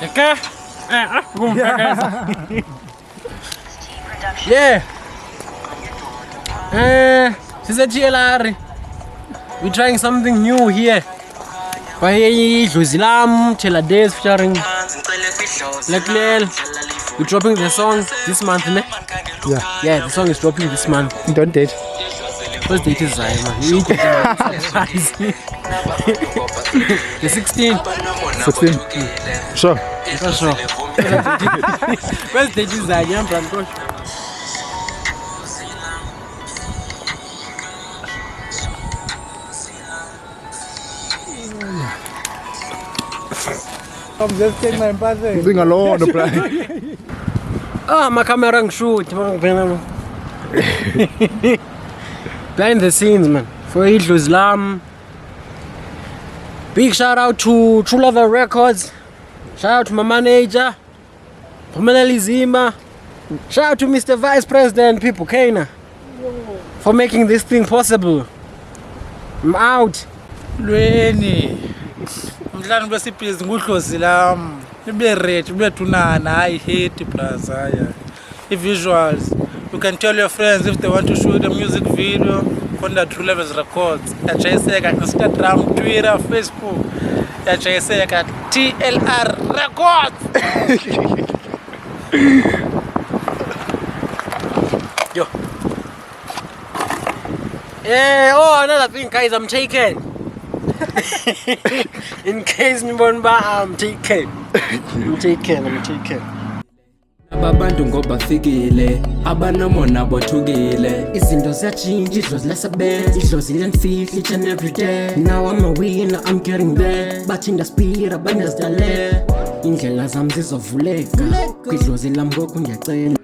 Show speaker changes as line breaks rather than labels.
Okay? Yeah. She's a TLR. We're trying something new here. Idlozi, TLR DezZ featuring BlaQ L. We're dropping the song this month, ne? Yeah, the song is dropping this month.
Don't date.
First date is man. The 16th.
16. Sure.
For sure. First date is I'm
I'm just taking my brother. Sing along the play.
my camera shoot. Behind the scenes, man. For Idlozi. Big shout out to True Lover Records. Shout out to my manager, Zima. Shout out to Mr. Vice President, people, Kaina, for making this thing possible. I'm out.
Lweni. Mhlanje besibhizi ngudlozi lami. Ibe red, ibe tunana, I hate plaza. I-visuals. You can tell your friends if they want to shoot a music video. Contact True Lover Records. Yachayiseka Instagram, Twitter, Facebook. Yachayiseka TLR Records.
Yo. Another thing, guys, I'm taken. In case I'm taken. I'm taken.
Ababantu ngoba fikile abanomona bothukile izinto ziyachinja idlozi lasebenza idlozi lenfihla each and every day. Now I'm a winner, I'm getting there. Bathinda speed abandazidale indlela zami zizovuleka kwidlozi lami ngoku ngiyacela.